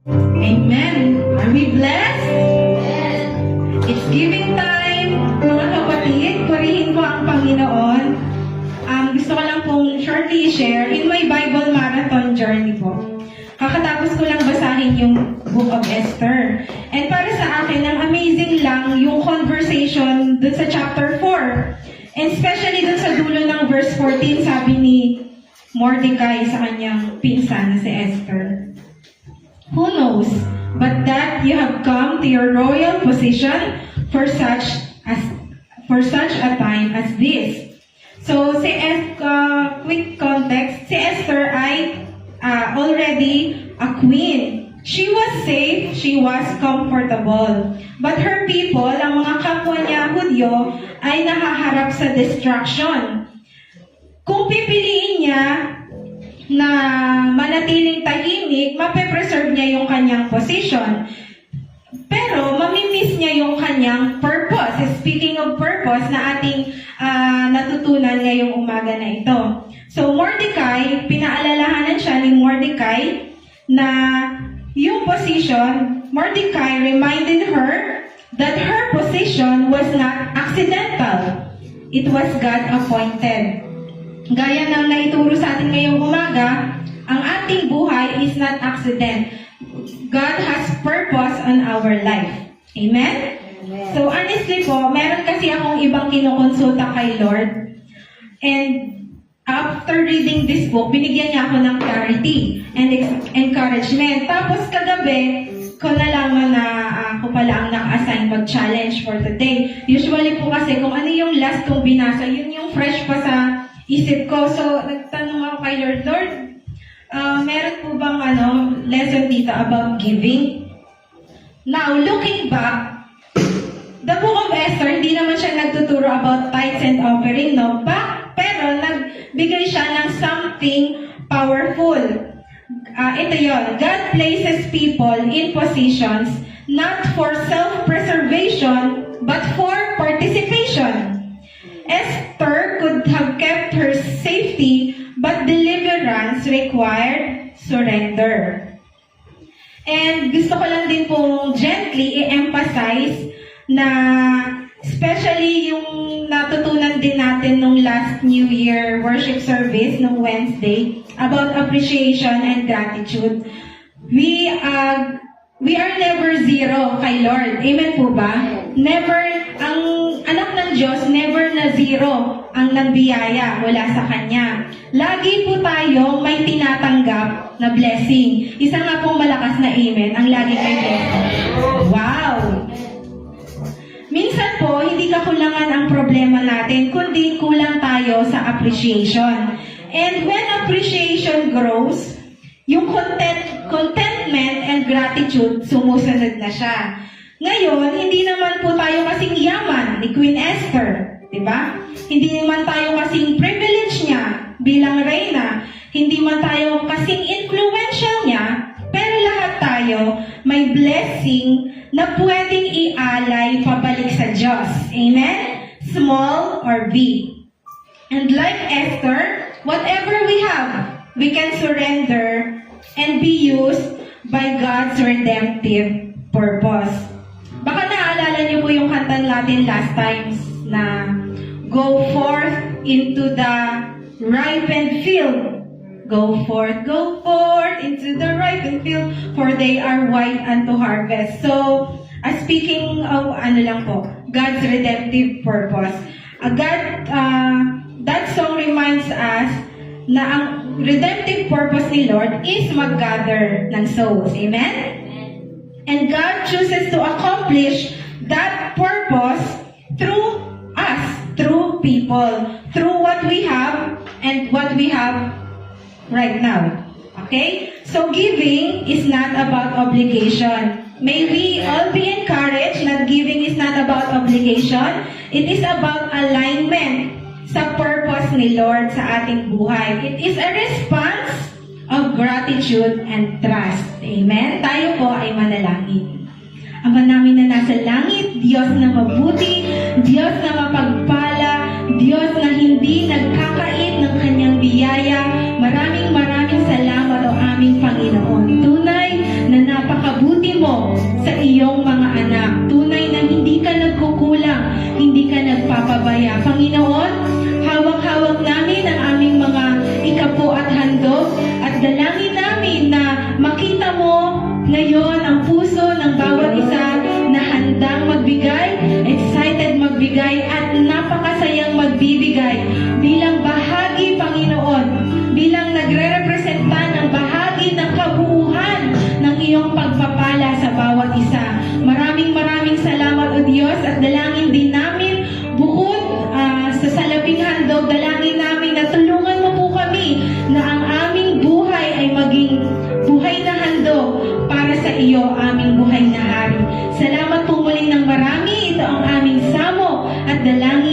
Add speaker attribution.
Speaker 1: Amen. Are we blessed?
Speaker 2: Yes.
Speaker 1: It's giving time. Mga kapatid, purihin ko ang Panginoon. Gusto ko lang pong shortly share in my Bible marathon journey po. Kakatapos ko lang basahin yung Book of Esther. And para sa akin, ang amazing lang yung conversation dun sa chapter 4. And especially dun sa dulo ng verse 14, sabi ni Mordecai sa kanyang pinsan na si Esther. Who knows but that you have come to your royal position for such a time as this. So, quick context, si Esther ay already a queen. She was safe, she was comfortable. But her people, ang mga kapwa niya Hudyo, ay nahaharap sa destruction. Kung pipiliin niya na manatiling tahimik, mape-preserve niya yung kanyang position. Pero, mamimiss niya yung kanyang purpose. Speaking of purpose, na ating natutunan ngayong umaga na ito. So, Mordecai, pinaalalahanan siya ni Mordecai na yung position, Mordecai reminded her that her position was not accidental. It was God-appointed. Gaya ng naituro sa atin ngayong umaga, ang ating buhay is not accident. God has purpose on our life. Amen?
Speaker 2: Amen.
Speaker 1: So honestly po, meron kasi akong ibang kinukonsulta kay Lord. And after reading this book, binigyan niya ako ng clarity and encouragement. Tapos kagabi, ko nalaman na ako pala ang naka-assign mag-challenge for today. Usually po kasi kung ano yung last kong binasa, yun yung fresh pa sa isip ko. So, nagtanong ako kay Lord, meron po bang lesson dito about giving? Now, looking back, the Book of Esther, hindi naman siya nagtuturo about tithes and offering, no? Pero nagbigay siya ng something powerful. Ito yon. God places people in positions not for self-preservation, but for participation. Esther could have kept her safety, but deliverance required surrender. And gusto ko lang din pong gently i-emphasize na especially yung natutunan din natin nung last New Year worship service nung Wednesday about appreciation and gratitude. We are never zero kay Lord. Amen po ba? Never, ang anak ng Diyos, never na zero ang nagbiyaya mula sa Kanya. Lagi po tayo may tinatanggap na blessing. Isa nga pong malakas na amen, ang lagi may blessing. Wow! Minsan po, hindi kakulangan ang problema natin, kundi kulang tayo sa appreciation. And when appreciation grows, yung contentment and gratitude, sumusunod na siya. Ngayon, hindi naman po tayo kasing yaman ni Queen Esther, di ba? Hindi naman tayo kasing privilege niya bilang reyna. Hindi man tayo kasing influential niya, pero lahat tayo may blessing na pwedeng ialay pabalik sa Diyos. Amen? Small or big. And like Esther, whatever we have, we can surrender and be used by God's redemptive purpose. Baka naalala niyo po yung kanta natin last times na go forth into the ripened field. Go forth into the ripened field, for they are white unto harvest. So, speaking of God's redemptive purpose. That song reminds us na ang redemptive purpose ni Lord is mag-gather ng souls. Amen? And God chooses to accomplish that purpose through us, through people, through what we have and what we have right now. Okay? So giving is not about obligation. May we all be encouraged that giving is not about obligation. It is about alignment sa purpose ni Lord sa ating buhay. It is a response of gratitude and trust. Amen? Tayo po ay manalangin. Ama namin na nasa langit, Diyos na mabuti, Diyos na mapagpala, Diyos na hindi nagkakait ng kanyang biyaya. Maraming salamat o aming Panginoon. Tunay na ibigay mo sa iyong mga anak. Tunay na hindi ka nagkukulang, hindi ka nagpapabaya. Panginoon, hawak-hawak namin ang aming mga ikapo at handog at dalangin namin na makita mo ngayon ang puso ng bawat isa na handang magbigay, excited magbigay at napakasayang magbibigay bilang bahagi, Panginoon, bilang nagre-representa ng bahagi ng kabuuan ng iyong pagpapala sa bawat isa. Maraming salamat, O Diyos, at dalangin din namin bukod sa salaping handog, dalangin namin na tulungan mo po kami na ang aming buhay ay maging buhay na handog para sa iyo, aming buhay na hari. Salamat po muli ng marami. Ito ang aming samo at dalangin